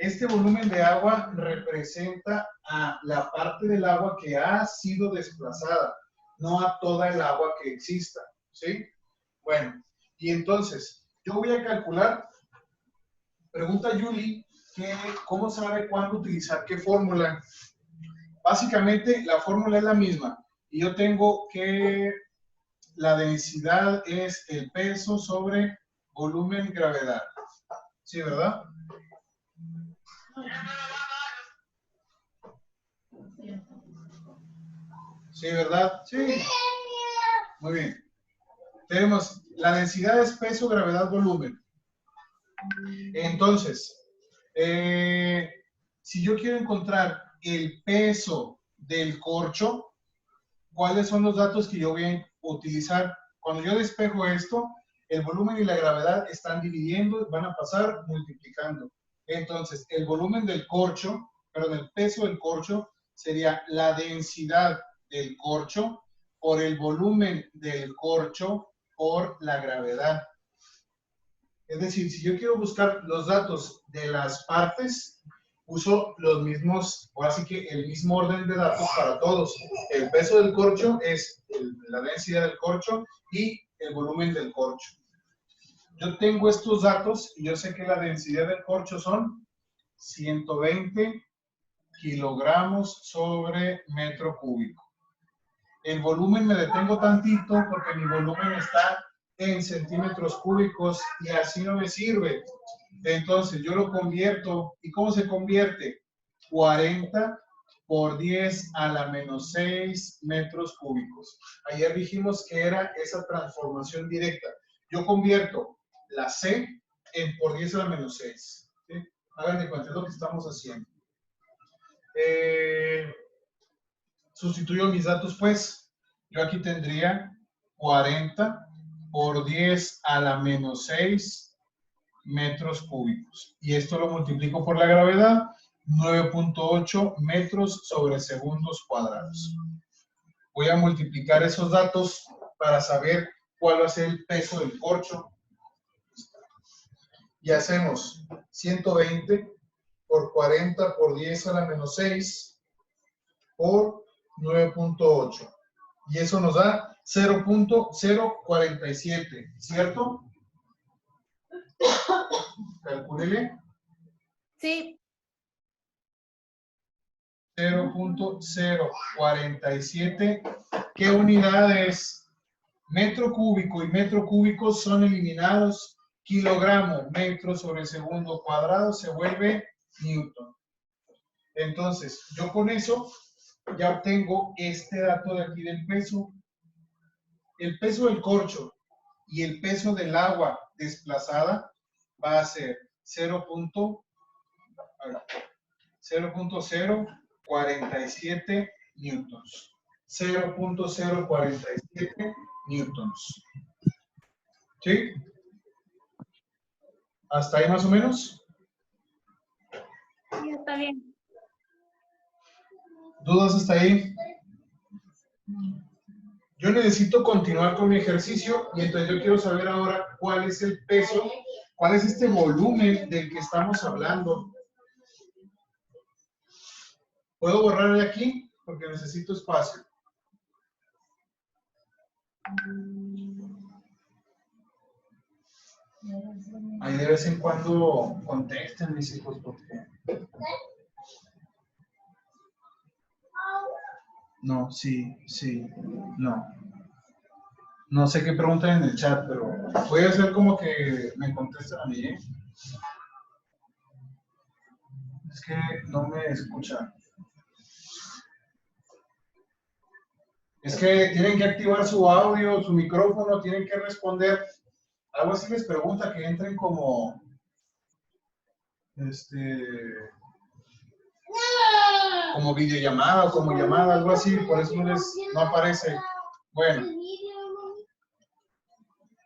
Este volumen de agua representa a la parte del agua que ha sido desplazada, no a toda el agua que exista, ¿sí? Bueno, y entonces, yo voy a calcular, pregunta Yuli, que ¿cómo sabe cuándo utilizar qué fórmula? Básicamente, la fórmula es la misma, y yo tengo que la densidad es el peso sobre volumen gravedad. ¿Sí, verdad? Sí, ¿verdad? Sí. Muy bien. Tenemos la densidad es peso, gravedad, volumen. Entonces, si yo quiero encontrar el peso del corcho, ¿cuáles son los datos que yo voy a utilizar? Cuando yo despejo esto, el volumen y la gravedad están dividiendo, van a pasar multiplicando. Entonces, el volumen del corcho, perdón, el peso del corcho sería la densidad del corcho por el volumen del corcho por la gravedad. Es decir, si yo quiero buscar los datos de las partes, uso los mismos, o así que el mismo orden de datos para todos. El peso del corcho es la densidad del corcho y el volumen del corcho. Yo tengo estos datos y yo sé que la densidad del corcho son 120 kilogramos sobre metro cúbico. El volumen me detengo tantito porque mi volumen está en centímetros cúbicos y así no me sirve. Entonces yo lo convierto. ¿Y cómo se convierte? 40 por 10 a la menos 6 metros cúbicos. Ayer dijimos que era esa transformación directa. Yo convierto la C en por 10 a la menos 6. ¿Sí? Hagan de cuenta, es lo que estamos haciendo. Sustituyo mis datos, pues. Yo aquí tendría 40 por 10 a la menos 6 metros cúbicos. Y esto lo multiplico por la gravedad, 9.8 metros sobre segundos cuadrados. Voy a multiplicar esos datos para saber cuál va a ser el peso del corcho. Y hacemos 120 por 40 por 10 a la menos 6 por 9.8. Y eso nos da 0.047, ¿cierto? Calcúlele. Sí. 0.047. ¿Qué unidad es? Metro cúbico y metro cúbico son eliminados. Kilogramo, metro sobre segundo cuadrado se vuelve newton. Entonces, yo con eso ya obtengo este dato de aquí del peso. El peso del corcho y el peso del agua desplazada va a ser 0.047 newtons. 0.047 newtons. ¿Sí? ¿Hasta ahí más o menos? Sí, está bien. ¿Dudas hasta ahí? Yo necesito continuar con mi ejercicio y entonces yo quiero saber ahora cuál es el peso, cuál es este volumen del que estamos hablando. ¿Puedo borrar de aquí? Porque necesito espacio. Ahí de vez en cuando contesten mis hijos porque... No, sí, no. No sé qué preguntan en el chat, pero voy a hacer como que me contesten a mí, ¿eh? Es que no me escuchan. Es que tienen que activar su audio, su micrófono, tienen que responder. Algo así les pregunta que entren como... como videollamada o como llamada, algo así, por eso no aparece. Bueno,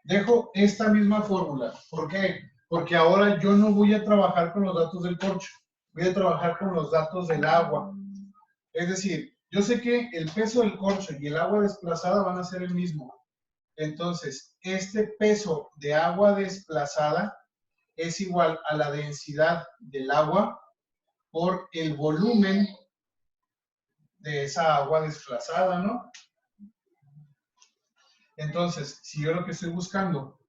dejo esta misma fórmula. ¿Por qué? Porque ahora yo no voy a trabajar con los datos del corcho, voy a trabajar con los datos del agua. Es decir, yo sé que el peso del corcho y el agua desplazada van a ser el mismo. Entonces, este peso de agua desplazada es igual a la densidad del agua por el volumen de esa agua desplazada, ¿no? Entonces, si yo lo que estoy buscando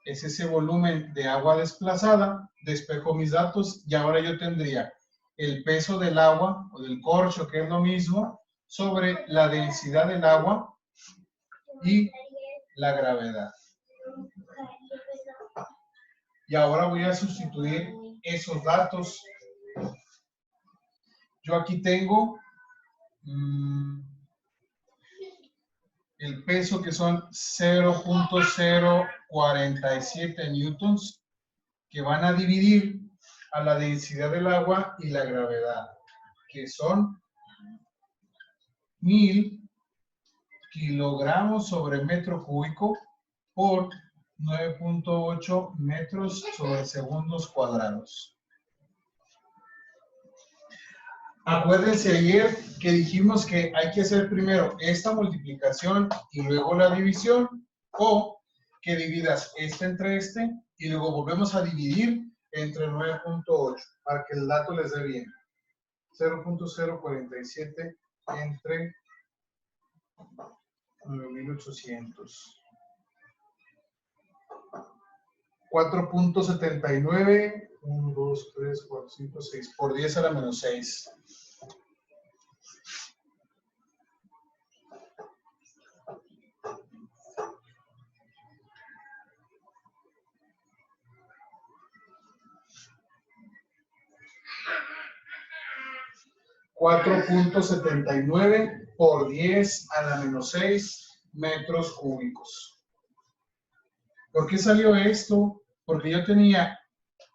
es ese volumen de agua desplazada, despejo mis datos y ahora yo tendría el peso del agua o del corcho, que es lo mismo, sobre la densidad del agua y la gravedad. Y ahora voy a sustituir esos datos. Yo aquí tengo el peso, que son 0.047 newtons, que van a dividir a la densidad del agua y la gravedad, que son 1000 kilogramos sobre metro cúbico por 9.8 metros sobre segundos cuadrados. Acuérdense ayer que dijimos que hay que hacer primero esta multiplicación y luego la división, o que dividas este entre este y luego volvemos a dividir entre 9.8 para que el dato les dé bien. 0.047 entre 9.800. 4.79, 1, 2, 3, 4, 5, 6, por 10 a la menos 6. .79 por 10 a la menos 6 metros cúbicos. ¿Por qué salió esto? Porque yo tenía,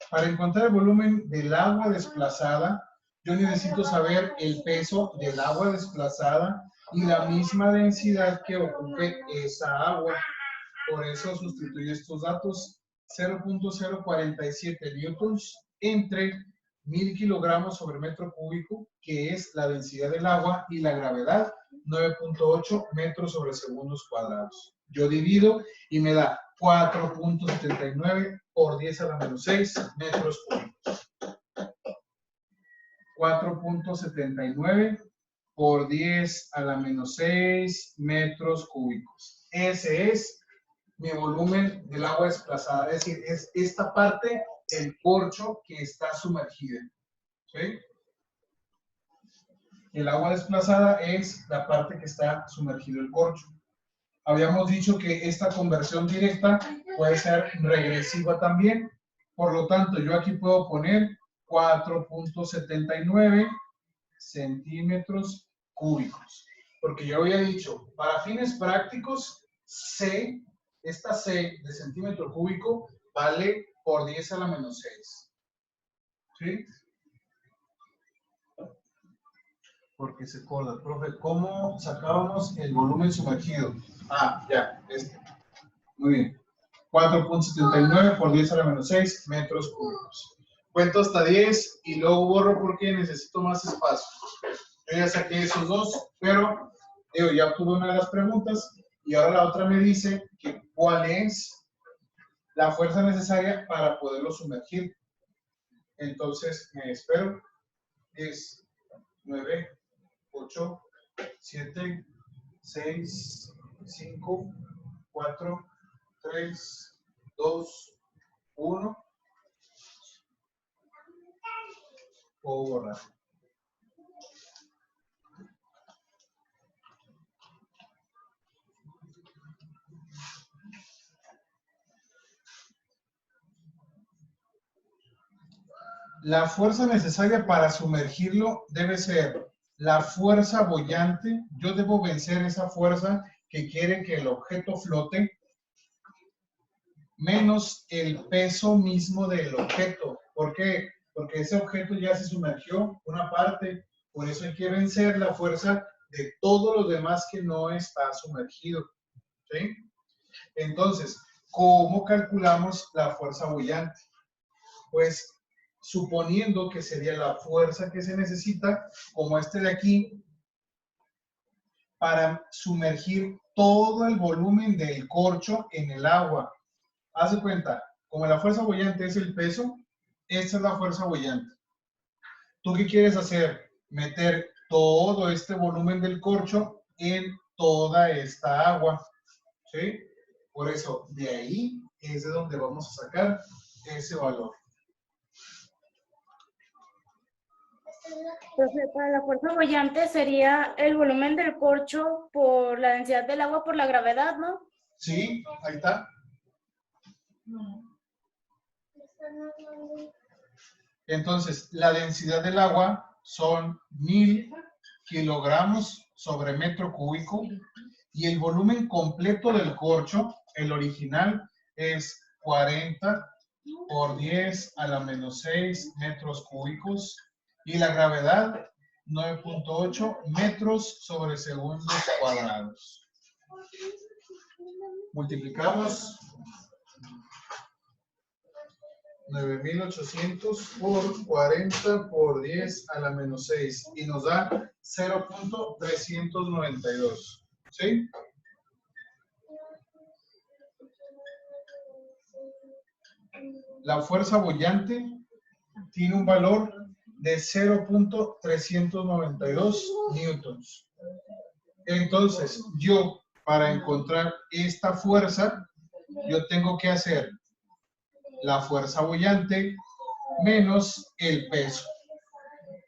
para encontrar el volumen del agua desplazada, yo necesito saber el peso del agua desplazada y la misma densidad que ocupe esa agua. Por eso sustituyo estos datos. 0.047 newtons entre 1000 kilogramos sobre metro cúbico, que es la densidad del agua, y la gravedad, 9.8 metros sobre segundos cuadrados. Yo divido y me da 4.79 por 10 a la menos 6 metros cúbicos. 4.79 por 10 a la menos 6 metros cúbicos. Ese es mi volumen del agua desplazada. Es decir, es esta parte del corcho que está sumergida. ¿Sí? El agua desplazada es la parte que está sumergido el corcho. Habíamos dicho que esta conversión directa puede ser regresiva también. Por lo tanto, yo aquí puedo poner 4.79 centímetros cúbicos. Porque yo había dicho, para fines prácticos, C, esta C de centímetro cúbico vale por 10 a la menos 6. ¿Sí? Porque se acuerda, profe, ¿cómo sacábamos el volumen sumergido? Ah, ya, este. Muy bien. 4.79 por 10 a la menos 6 metros cúbicos. Cuento hasta 10 y luego borro porque necesito más espacio. Yo ya saqué esos dos, pero ya obtuve una de las preguntas y ahora la otra me dice que cuál es la fuerza necesaria para poderlo sumergir. Entonces me espero. 10, 9, 8, 7, 6, 5, 4, 3, 2, 1. Puedo borrar. La fuerza necesaria para sumergirlo debe ser la fuerza boyante. Yo debo vencer esa fuerza que quiere que el objeto flote, menos el peso mismo del objeto. ¿Por qué? Porque ese objeto ya se sumergió una parte, por eso hay que vencer la fuerza de todo lo demás que no está sumergido. ¿Sí? Entonces, ¿cómo calculamos la fuerza boyante? Pues suponiendo que sería la fuerza que se necesita, como este de aquí, para sumergir todo el volumen del corcho en el agua. Haz de cuenta, como la fuerza boyante es el peso, esta es la fuerza boyante. ¿Tú qué quieres hacer? Meter todo este volumen del corcho en toda esta agua, ¿sí? Por eso, de ahí es de donde vamos a sacar ese valor. Entonces, para la fuerza boyante sería el volumen del corcho por la densidad del agua por la gravedad, ¿no? Sí, ahí está. Entonces, la densidad del agua son 1000 kilogramos sobre metro cúbico y el volumen completo del corcho, el original, es 40 por 10 a la menos 6 metros cúbicos y la gravedad 9.8 metros sobre segundos cuadrados. Multiplicamos 9800 por 40 por 10 a la menos 6 y nos da 0.392. ¿Sí? La fuerza boyante tiene un valor de 0.392 newtons. Entonces, yo, para encontrar esta fuerza, yo tengo que hacer la fuerza boyante menos el peso.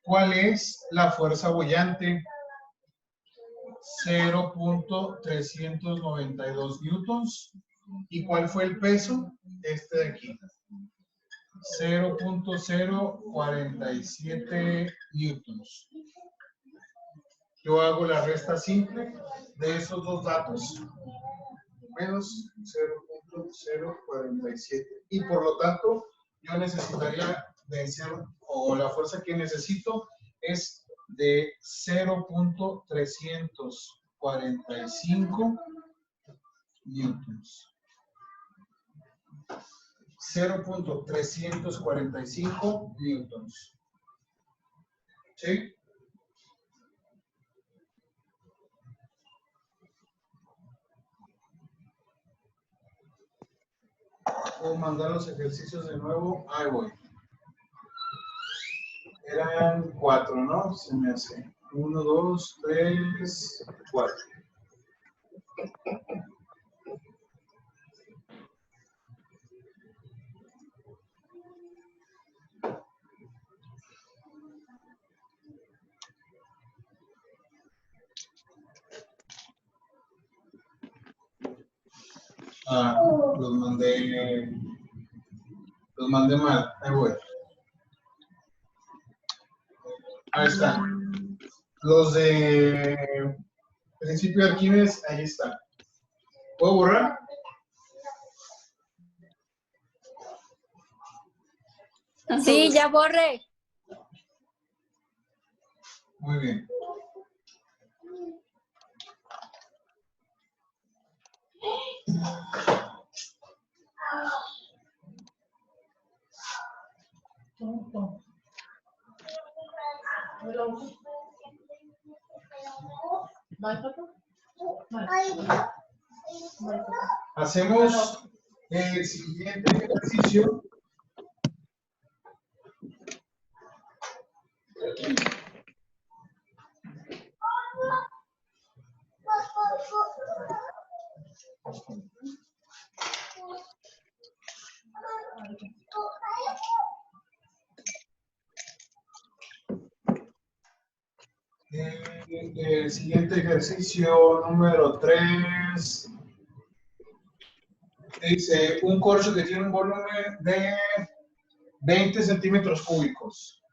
¿Cuál es la fuerza boyante? 0.392 newtons. ¿Y cuál fue el peso? Este de aquí. 0.047 newtons. Yo hago la resta simple de esos dos datos. Menos 0.047. Y por lo tanto, yo necesitaría vencer, o la fuerza que necesito es de 0.345 newtons. 0.345 newtons. ¿Sí? O mandar los ejercicios de nuevo. Ahí voy. Eran 4, ¿no? Se me hace. 1, 2, 3, 4. Ah, los mandé mal. Ahí voy. Ahí están. Los de principio de Arquímedes, ahí están. ¿Puedo borrar? Sí, ya borré. Muy bien. Hacemos el siguiente ejercicio. El siguiente ejercicio número 3 dice un corcho que tiene un volumen de 20 centímetros cúbicos.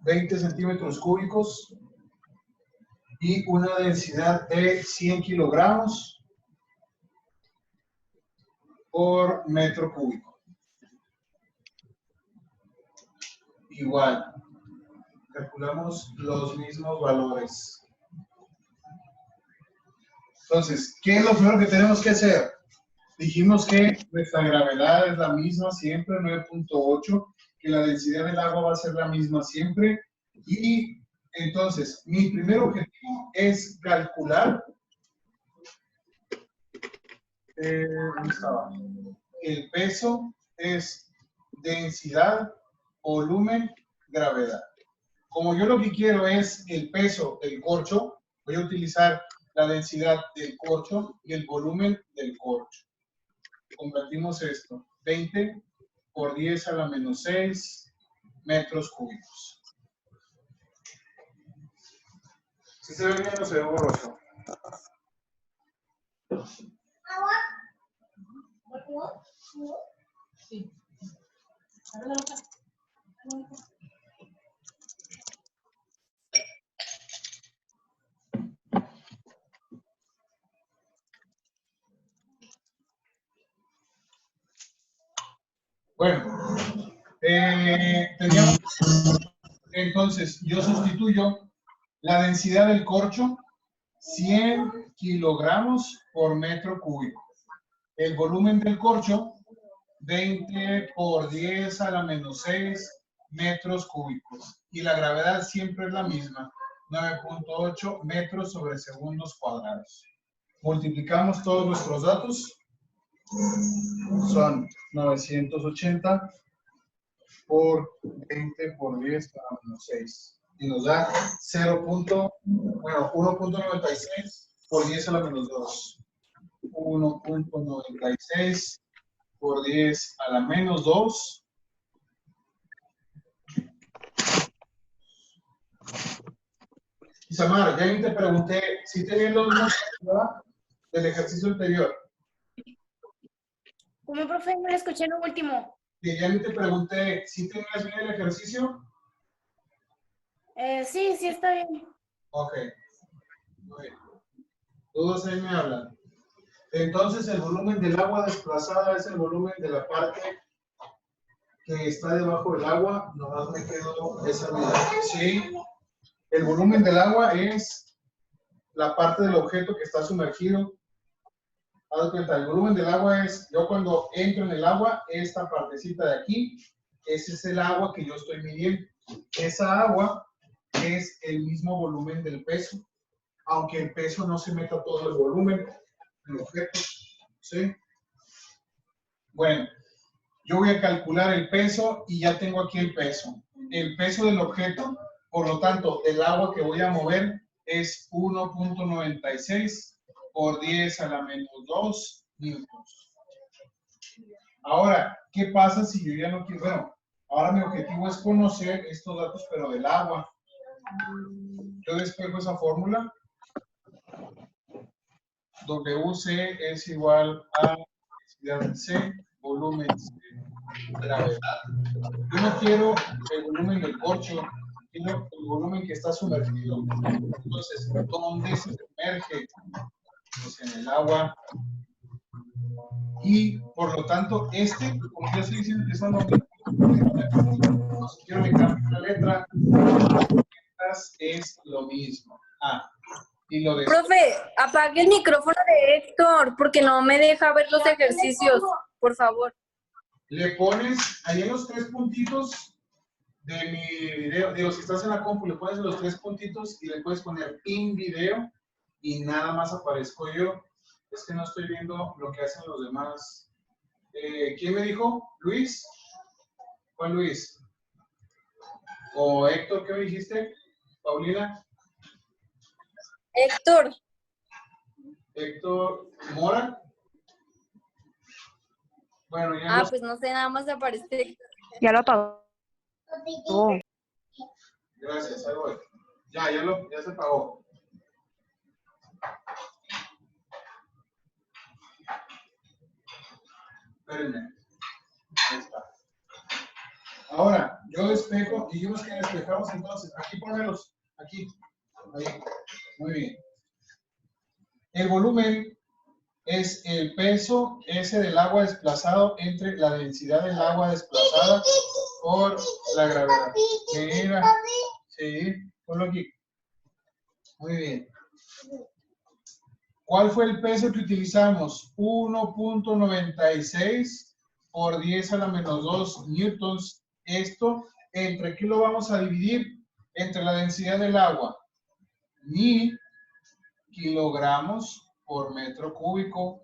20 centímetros cúbicos y una densidad de 100 kilogramos por metro cúbico. Igual, calculamos los mismos valores. Entonces, ¿qué es lo primero que tenemos que hacer? Dijimos que nuestra gravedad es la misma siempre, 9.8, que la densidad del agua va a ser la misma siempre. Y entonces, mi primer objetivo es calcular ¿dónde estaba? El peso es densidad volumen, gravedad. Como yo lo que quiero es el peso del corcho, voy a utilizar la densidad del corcho y el volumen del corcho. Convertimos esto, 20 por 10 a la menos 6 metros cúbicos. ¿Sí se ve bien o se ve borroso? Sí. Bueno, teníamos, entonces yo sustituyo la densidad del corcho, 100 kilogramos por metro cúbico. El volumen del corcho, 20 por 10 a la menos 6 metros cúbicos. Y la gravedad siempre es la misma, 9.8 metros sobre segundos cuadrados. Multiplicamos todos nuestros datos. Son 980 por 20 por 10 a la menos 6. Y nos da 1.96 por 10 a la menos 2. 1.96 por 10 a la menos 2. Isamar, ya te pregunté si tenías los números del ejercicio anterior. ¿Cómo, profe? No le escuché lo último. Y ya te pregunté si tenías bien el ejercicio. Sí, sí está bien. Ok. Muy bien. Todos ahí me hablan. Entonces, el volumen del agua desplazada es el volumen de la parte que está debajo del agua. Nomás me quedo esa medida. Sí. El volumen del agua es la parte del objeto que está sumergido. Haz de cuenta, el volumen del agua es, yo cuando entro en el agua, esta partecita de aquí, ese es el agua que yo estoy midiendo. Esa agua es el mismo volumen del peso, aunque el peso no se meta todo el volumen del objeto. ¿Sí? Bueno, yo voy a calcular el peso y ya tengo aquí el peso. El peso del objeto, por lo tanto, el agua que voy a mover es 1.96 por 10 a la menos 2 newtons. Ahora, ¿qué pasa si yo ya no quiero? Bueno, ahora mi objetivo es conocer estos datos, pero del agua. Yo despejo esa fórmula. WC es igual a densidad C, volumen C, gravedad. Yo no quiero el volumen del corcho, quiero el volumen que está sumergido. Entonces, ¿dónde se sumerge? Pues en el agua. Y por lo tanto, como yo estoy diciendo que son los mismos, entonces quiero que cambie la letra. Es lo mismo. Y lo de... Profe, apague el micrófono de Héctor porque no me deja ver los ejercicios, por favor. Le pones ahí en los 3 puntitos de mi video, digo, si estás en la compu, le pones los 3 puntitos y le puedes poner in video y nada más aparezco yo. Es que no estoy viendo lo que hacen los demás. ¿Quién me dijo? ¿Luis? ¿Cuál Luis? ¿O Héctor, qué me dijiste? ¿Paulina? Héctor. ¿Héctor Mora? Bueno, ya Pues no sé, nada más aparece Héctor. Ya lo apagó. Gracias, ahí voy. Ya se apagó. Espérenme. Ahí está. Ahora, yo despejo, dijimos que despejamos entonces. Aquí pónmelos. Aquí. Ahí. Muy bien. El volumen es el peso S del agua desplazado entre la densidad del agua desplazada por la gravedad. Mira. Sí, ponlo aquí. Muy bien. ¿Cuál fue el peso que utilizamos? 1.96 por 10 a la menos 2 newtons. Esto, ¿entre qué lo vamos a dividir? Entre la densidad del agua. 1000 kilogramos por metro cúbico.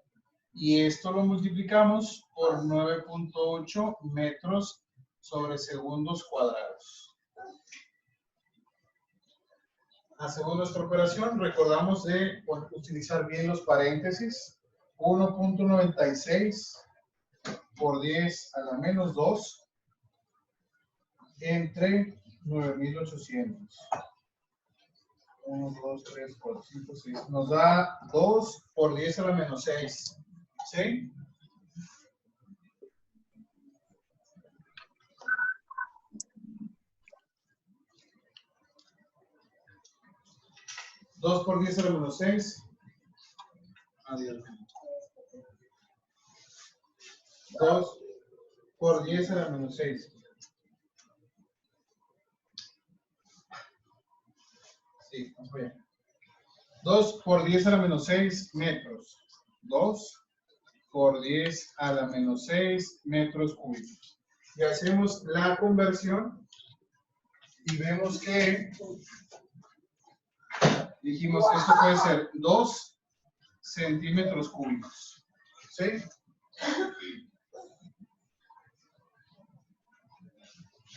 Y esto lo multiplicamos por 9.8 metros sobre segundos cuadrados. Hacemos nuestra operación, recordamos de utilizar bien los paréntesis. 1.96 por 10 a la menos 2 entre 9.800. 1, 2, 3, 4, 5, 6. Nos da 2 por 10 a la menos 6. ¿Sí? ¿2 por 10 a la menos 6? Adiós. 2 por 10 a la menos 6. Sí, vamos bien. 2 por 10 a la menos 6 metros. 2 por 10 a la menos 6 metros cúbicos. Y hacemos la conversión y vemos que dijimos que esto puede ser 2 centímetros cúbicos. ¿Sí?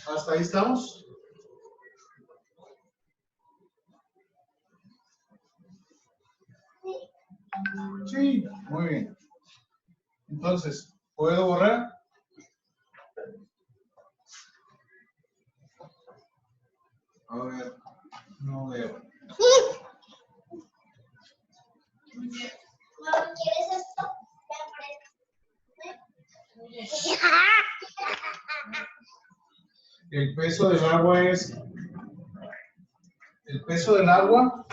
¿Hasta ahí estamos? Sí, muy bien. Entonces, ¿puedo borrar? A ver, no veo. ¿Quieres esto? El peso del agua es... El peso del agua...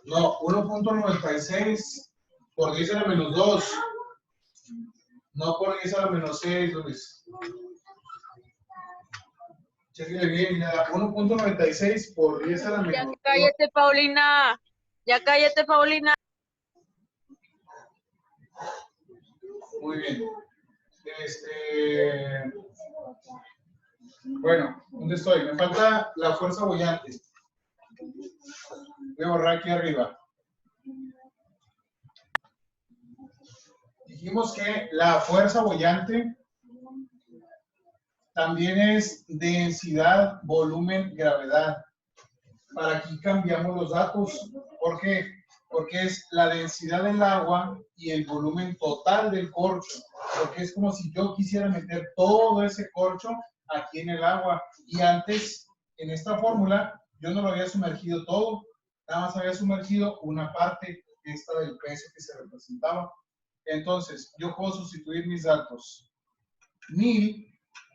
No, 1.96 por 10 a la menos 2. No por 10 a la menos 6, Luis. Chequenle bien, nada. 1.96 por 10 a la menos 2. Ya cállate, Paulina. Ya cállate, Paulina. Muy bien. Bueno, ¿dónde estoy? Me falta la fuerza boyante. Voy a borrar aquí arriba. Dijimos que la fuerza boyante también es densidad, volumen, gravedad. Para aquí cambiamos los datos. ¿Por qué? Porque es la densidad del agua y el volumen total del corcho. Porque es como si yo quisiera meter todo ese corcho aquí en el agua. Y antes, en esta fórmula, yo no lo había sumergido todo. Nada más había sumergido una parte, esta del peso que se representaba. Entonces, yo puedo sustituir mis datos. 1000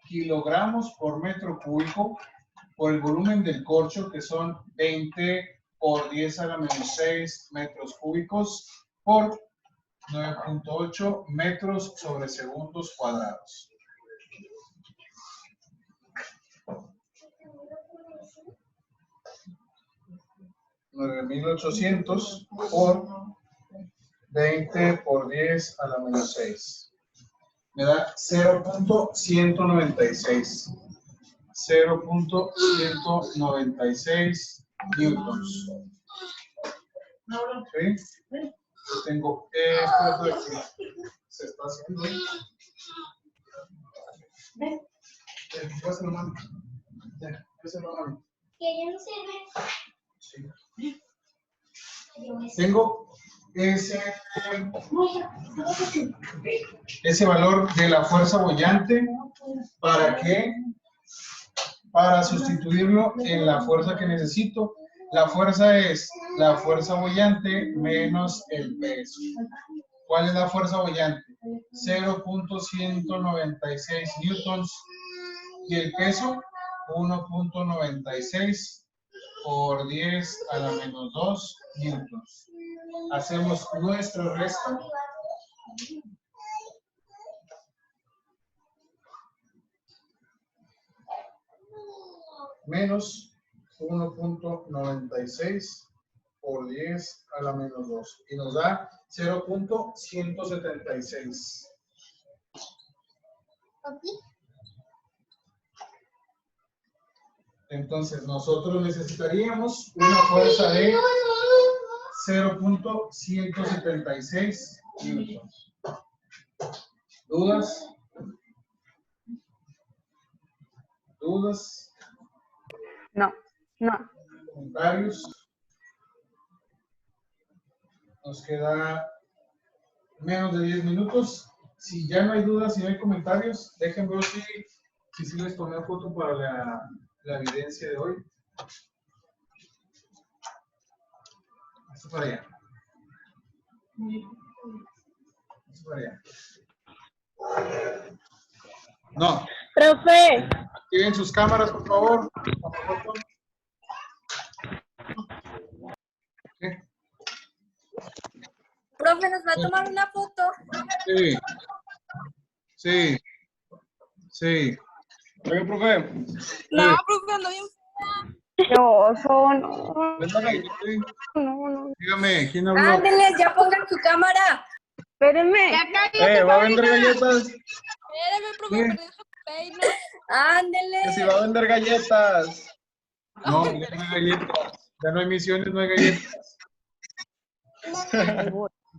kilogramos por metro cúbico por el volumen del corcho, que son 20 por 10 a la menos 6 metros cúbicos por 9.8 metros sobre segundos cuadrados. $9,800 por 20 por 10 a la menos 6. Me da 0.196. 0.196 newtons. ¿Sí? Yo tengo esto de aquí. Se está haciendo. Pásalo, mami. Pásalo, mami. Que ya no sirve. Sí. Tengo ese valor de la fuerza boyante. ¿Para qué? Para sustituirlo en la fuerza que necesito. La fuerza es la fuerza boyante menos el peso. ¿Cuál es la fuerza boyante? 0.196 newtons. ¿Y el peso? 1.96 por 10 a la menos 2 newtons. Hacemos nuestra resta. Menos 1.96 por 10 a la menos 2. Y nos da 0.176. Entonces, nosotros necesitaríamos una fuerza de 0.176 newtons. ¿Dudas? ¿Dudas? No. ¿Comentarios? Nos queda menos de 10 minutos. Si ya no hay dudas, si no hay comentarios, déjenme ver si les tomé foto para la evidencia de hoy. Esto para allá. Esto para allá. No. Profe, Activen sus cámaras, por favor. ¿Sí? Profe, ¿nos va a tomar una foto? Sí. Sí. Sí. Oiga, profe. No, profe, ando bien. Yo, no. No. Dígame, ¿quién habló? Ándeles, ya pongan su cámara. Espérenme. ¿Va a vender galletas? Espérame, profe, ¿Qué? me deja peino. Ándele. Que si va a vender galletas. No, ya no hay galletas. Ya no hay misiones, no hay galletas.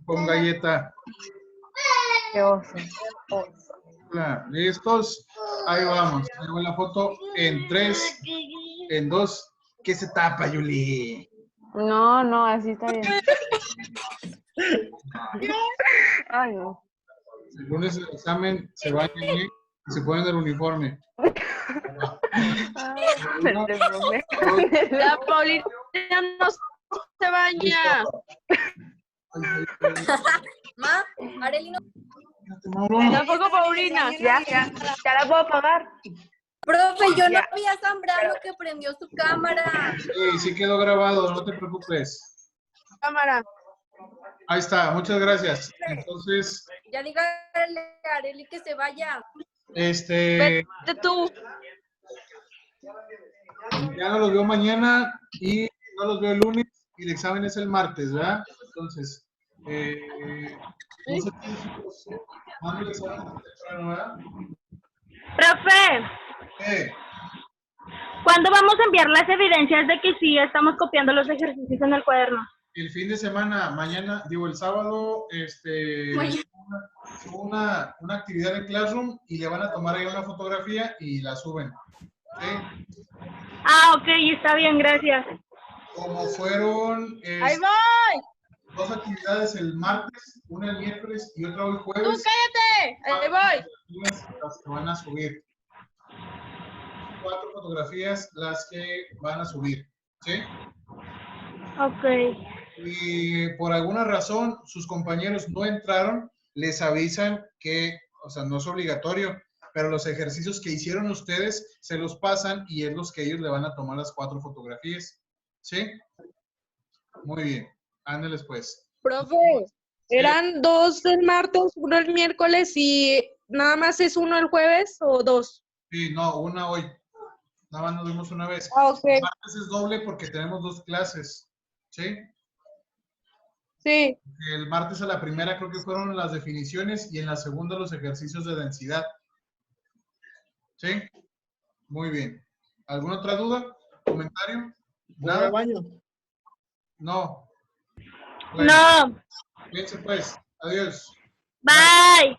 Con galleta. Qué oso. Hola, ¿listos? Ahí vamos. Ahí va la foto en 3, en 2. ¿Qué se tapa, Yuli? No, así está bien. Ay, no. El lunes el examen se bañan bien y se ponen el uniforme. Uno, dos, La Paulina no se baña. Ma, Areli no. Mauro. Tampoco Paulina. Ya la puedo pagar. Profe, yo no vi a Zambrano que prendió su cámara. Sí quedó grabado, no te preocupes. Cámara. Ahí está, muchas gracias. Entonces, Ya dígale a Areli que se vaya. Vete tú. ya no los veo mañana y no los veo el lunes y el examen es el martes, ¿verdad? Entonces, no sé cuándo el examen temprano, ¿verdad? profe, ¿cuándo vamos a enviar las evidencias de que sí estamos copiando los ejercicios en el cuaderno? El fin de semana, mañana, digo el sábado, una actividad en Classroom y le van a tomar ahí una fotografía y la suben. ¿Sí? Ah, ok, está bien, gracias. Como fueron Ahí voy. 2 actividades el martes, una el miércoles y otra hoy Tú jueves, cállate. Ahí voy. las que van a subir. 4 fotografías las que van a subir. ¿Sí? Ok. Y por alguna razón sus compañeros no entraron, les avisan que, o sea, no es obligatorio, pero los ejercicios que hicieron ustedes se los pasan y es los que ellos le van a tomar las 4 fotografías. ¿Sí? Muy bien. Ándeles pues. Profe, ¿eran 2 el martes, 1 el miércoles y nada más es 1 el jueves o 2? Sí, no, una hoy. Nada más nos vimos una vez. Ah, ok. El martes es doble porque tenemos 2 clases. ¿Sí? Sí. El martes a la primera creo que fueron las definiciones y en la segunda los ejercicios de densidad. ¿Sí? Muy bien. ¿Alguna otra duda? ¿Comentario? ¿Nada? Baño. No. Bueno, No, fíjense pues. Adiós. bye.